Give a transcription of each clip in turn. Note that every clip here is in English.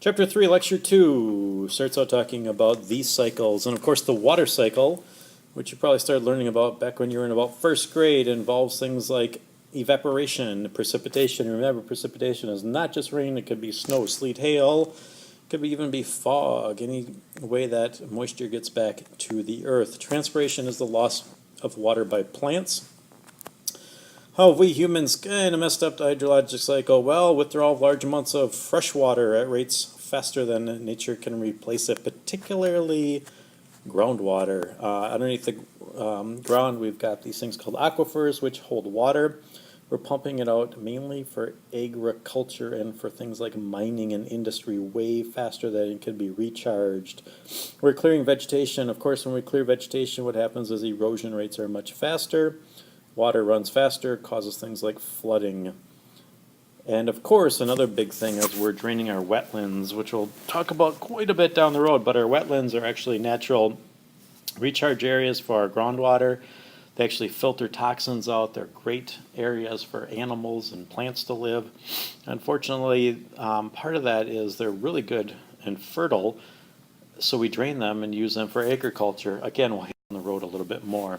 Chapter 3, Lecture 2 starts out talking about these cycles, and of course the water cycle, which you probably started learning about back when you were in about first grade, involves things like evaporation, precipitation. Remember, precipitation is not just rain, it could be snow, sleet, hail, it could even be fog, any way that moisture gets back to the earth. Transpiration is the loss of water by plants. How have we humans kind of messed up the hydrologic cycle? Well, withdrawal of large amounts of fresh water at rates faster than nature can replace it, particularly groundwater. Underneath the ground, we've got these things called aquifers, which hold water. We're pumping it out mainly for agriculture and for things like mining and industry way faster than it could be recharged. We're clearing vegetation. Of course, when we clear vegetation, what happens is erosion rates are much faster. Water runs faster, causes things like flooding. And of course, another big thing is we're draining our wetlands, which we'll talk about quite a bit down the road, but our wetlands are actually natural recharge areas for our groundwater. They actually filter toxins out. They're great areas for animals and plants to live. Unfortunately, part of that is they're really good and fertile, so we drain them and use them for agriculture. Again, we'll hit on the road a little bit more.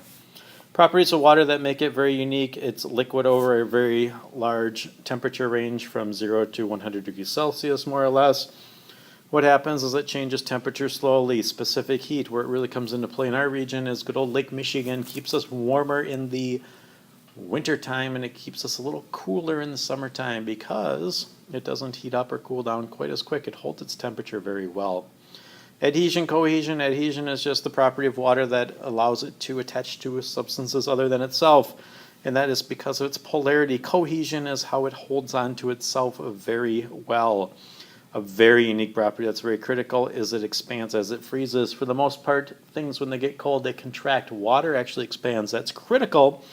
Properties of water that make it very unique: it's liquid over a very large temperature range from 0 to 100 degrees Celsius, more or less. What happens is it changes temperature slowly. Specific heat, where it really comes into play in our region, is good old Lake Michigan. Keeps us warmer in the winter time, and it keeps us a little cooler in the summertime because it doesn't heat up or cool down quite as quick. It holds its temperature very well. Adhesion, cohesion. Adhesion is just the property of water that allows it to attach to substances other than itself, and that is because of its polarity. Cohesion is how it holds on to itself very well. A very unique property that's very critical is it expands as it freezes. For the most part, things when they get cold, they contract. Water actually expands. That's critical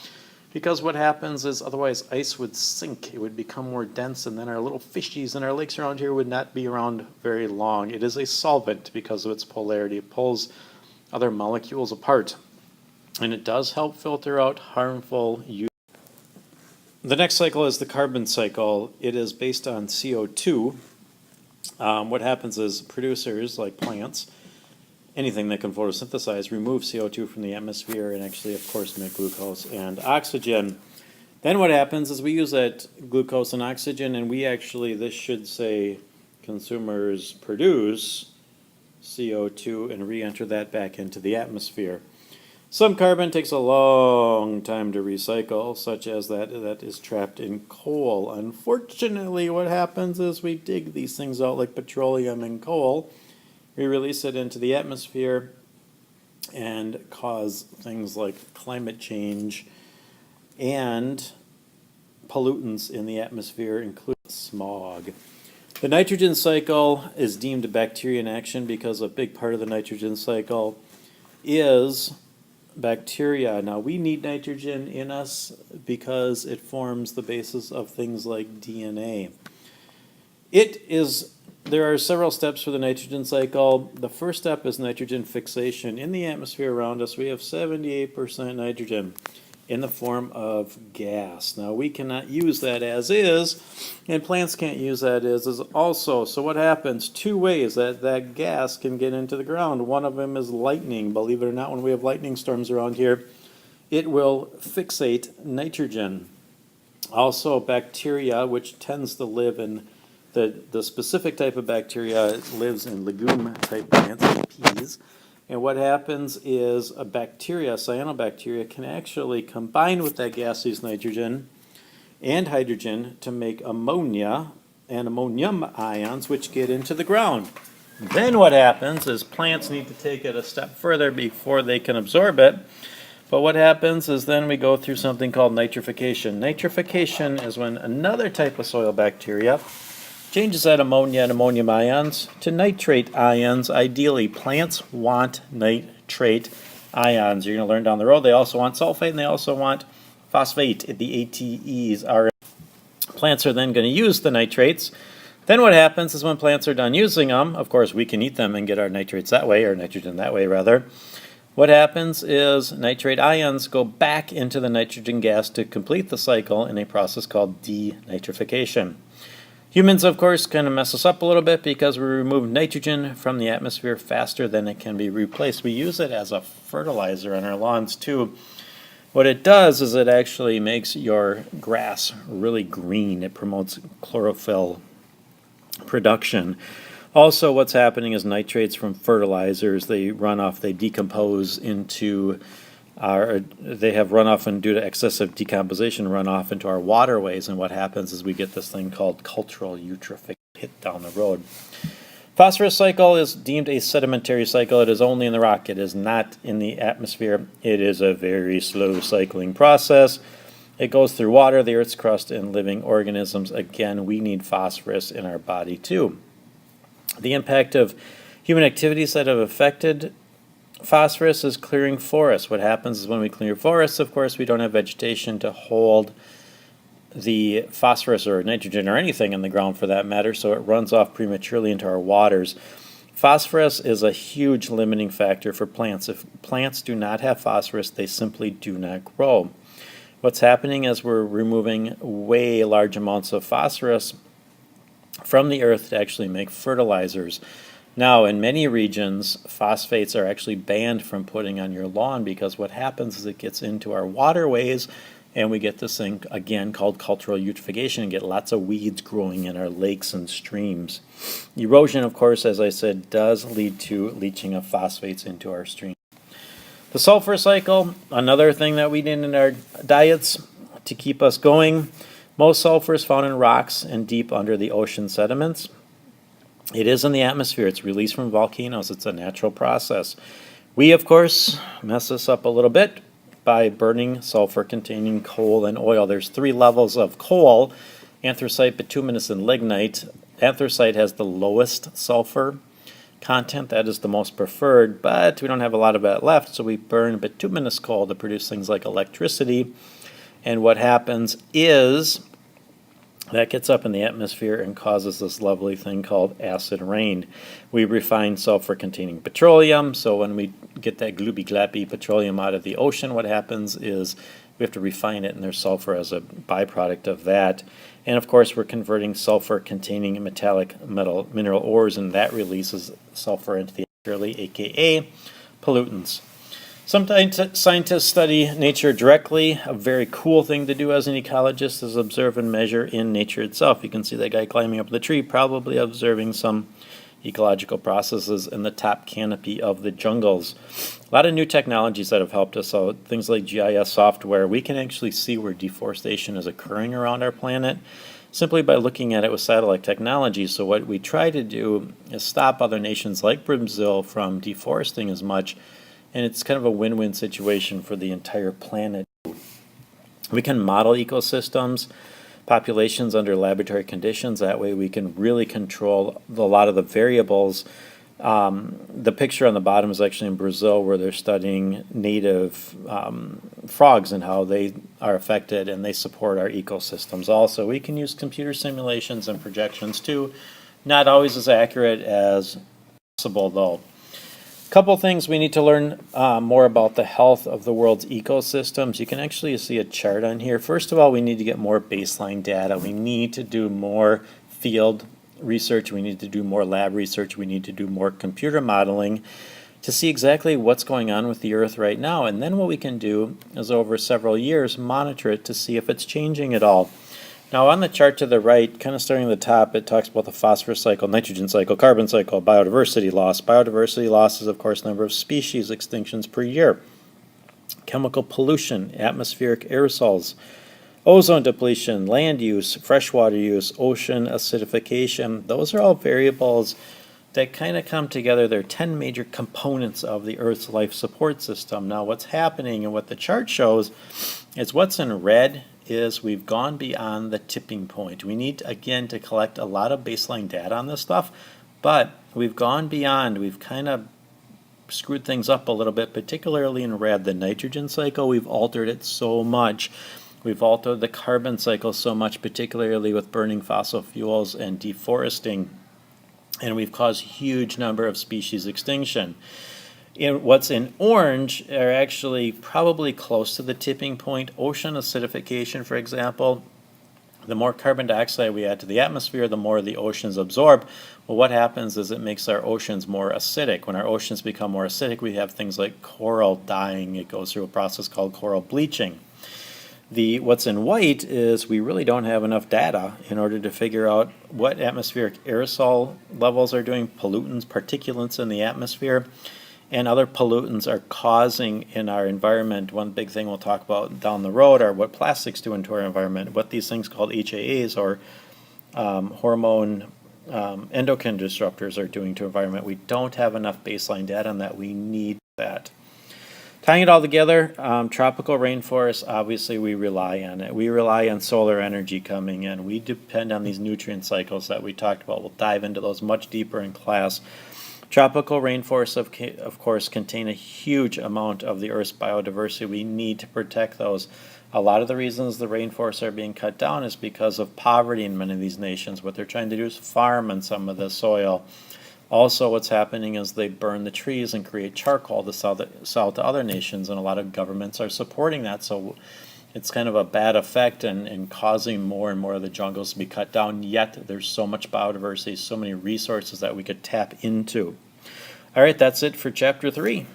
because what happens is otherwise ice would sink. It would become more dense, and then our little fishies in our lakes around here would not be around very long. It is a solvent because of its polarity. It pulls other molecules apart, and it does help filter out harmful use. The next cycle is the carbon cycle. It is based on CO2. What happens is producers, like plants, anything that can photosynthesize, remove CO2 from the atmosphere and actually, of course, make glucose and oxygen. Then what happens is we use that glucose and oxygen, and we actually, this should say, consumers produce CO2 and re-enter that back into the atmosphere. Some carbon takes a long time to recycle, such as that is trapped in coal. Unfortunately, what happens is we dig these things out like petroleum and coal. We release it into the atmosphere and cause things like climate change and pollutants in the atmosphere, including smog. The nitrogen cycle is deemed bacteria in action because a big part of the nitrogen cycle is bacteria. Now, we need nitrogen in us because it forms the basis of things like DNA. There are several steps for the nitrogen cycle. The first step is nitrogen fixation. In the atmosphere around us, we have 78% nitrogen in the form of gas. Now, we cannot use that as is, and plants can't use that as is also. So what happens? Two ways that gas can get into the ground. One of them is lightning. Believe it or not, when we have lightning storms around here, it will fixate nitrogen. Also, bacteria, which tends to live in the specific type of bacteria lives in legume-type plants, like peas. And what happens is a bacteria, cyanobacteria, can actually combine with that gaseous nitrogen and hydrogen to make ammonia and ammonium ions, which get into the ground. Then what happens is plants need to take it a step further before they can absorb it. But what happens is then we go through something called nitrification. Nitrification is when another type of soil bacteria changes that ammonia and ammonium ions to nitrate ions. Ideally, plants want nitrate ions. You're going to learn down the road. They also want sulfate, and they also want phosphate. The ATEs are. Plants are then going to use the nitrates. Then what happens is when plants are done using them, of course, we can eat them and get our nitrates that way, or nitrogen that way, rather. What happens is nitrate ions go back into the nitrogen gas to complete the cycle in a process called denitrification. Humans, of course, kind of mess us up a little bit because we remove nitrogen from the atmosphere faster than it can be replaced. We use it as a fertilizer on our lawns too. What it does is it actually makes your grass really green. It promotes chlorophyll production. Also, what's happening is nitrates from fertilizers, they run off, they decompose into they have runoff, and due to excessive decomposition, runoff into our waterways, and what happens is we get this thing called cultural eutrophication hit down the road. Phosphorus cycle is deemed a sedimentary cycle. It is only in the rock. It is not in the atmosphere. It is a very slow cycling process. It goes through water, the Earth's crust, and living organisms. Again, we need phosphorus in our body too. The impact of human activities that have affected phosphorus is clearing forests. What happens is when we clear forests, of course, we don't have vegetation to hold the phosphorus or nitrogen or anything in the ground for that matter, so it runs off prematurely into our waters. Phosphorus is a huge limiting factor for plants. If plants do not have phosphorus, they simply do not grow. What's happening is we're removing way large amounts of phosphorus from the earth to actually make fertilizers. Now, in many regions, phosphates are actually banned from putting on your lawn because what happens is it gets into our waterways and we get this thing, again, called cultural eutrophication and get lots of weeds growing in our lakes and streams. Erosion, of course, as I said, does lead to leaching of phosphates into our streams. The sulfur cycle, another thing that we need in our diets to keep us going. Most sulfur is found in rocks and deep under the ocean sediments. It is in the atmosphere. It's released from volcanoes. It's a natural process. We, of course, mess this up a little bit by burning sulfur-containing coal and oil. There's 3 levels of coal: anthracite, bituminous, and lignite. Anthracite has the lowest sulfur content. That is the most preferred, but we don't have a lot of that left, so we burn bituminous coal to produce things like electricity. And what happens is that gets up in the atmosphere and causes this lovely thing called acid rain. We refine sulfur-containing petroleum, so when we get that gloopy-glappy petroleum out of the ocean, what happens is we have to refine it, and there's sulfur as a byproduct of that. And of course, we're converting sulfur-containing metallic mineral ores, and that releases sulfur into the atmosphere, aka pollutants. Some scientists study nature directly. A very cool thing to do as an ecologist is observe and measure in nature itself. You can see that guy climbing up the tree, probably observing some ecological processes in the top canopy of the jungles. A lot of new technologies that have helped us out, things like GIS software. We can actually see where deforestation is occurring around our planet simply by looking at it with satellite technology. So what we try to do is stop other nations like Brazil from deforesting as much, and it's kind of a win-win situation for the entire planet. We can model ecosystems, populations under laboratory conditions. That way we can really control a lot of the variables. The picture on the bottom is actually in Brazil, where they're studying native frogs and how they are affected, and they support our ecosystems also. We can use computer simulations and projections too. Not always as accurate as possible though. Couple things we need to learn more about the health of the world's ecosystems. You can actually see a chart on here. First of all, we need to get more baseline data. We need to do more field research. We need to do more lab research. We need to do more computer modeling to see exactly what's going on with the Earth right now. And then what we can do is over several years monitor it to see if it's changing at all. Now on the chart to the right, kind of starting at the top, it talks about the phosphorus cycle, nitrogen cycle, carbon cycle, biodiversity loss. Biodiversity loss is, of course, number of species extinctions per year. Chemical pollution, atmospheric aerosols, ozone depletion, land use, freshwater use, ocean acidification. Those are all variables that kind of come together. There are 10 major components of the Earth's life support system. Now what's happening and what the chart shows is what's in red is we've gone beyond the tipping point. We need, again, to collect a lot of baseline data on this stuff, but we've gone beyond. We've kind of screwed things up a little bit, particularly in red. The nitrogen cycle, we've altered it so much. We've altered the carbon cycle so much, particularly with burning fossil fuels and deforesting, and we've caused a huge number of species extinction. What's in orange are actually probably close to the tipping point. Ocean acidification, for example, The more carbon dioxide we add to the atmosphere, the more the oceans absorb. Well, what happens is it makes our oceans more acidic. When our oceans become more acidic, we have things like coral dying. It goes through a process called coral bleaching. What's in white is we really don't have enough data in order to figure out what atmospheric aerosol levels are doing, pollutants, particulates in the atmosphere, and other pollutants are causing in our environment. One big thing we'll talk about down the road are what plastics do into our environment, what these things called HAAs or hormone endocrine disruptors are doing to environment. We don't have enough baseline data on that. We need that. Tying it all together, tropical rainforests, obviously we rely on it. We rely on solar energy coming in. We depend on these nutrient cycles that we talked about. We'll dive into those much deeper in class. Tropical rainforests, of course, contain a huge amount of the Earth's biodiversity. We need to protect those. A lot of the reasons the rainforests are being cut down is because of poverty in many of these nations. What they're trying to do is farm on some of the soil. Also, what's happening is they burn the trees and create charcoal to sell to other nations, and a lot of governments are supporting that. So it's kind of a bad effect and causing more and more of the jungles to be cut down, yet there's so much biodiversity, so many resources that we could tap into. All right, that's it for Chapter 3.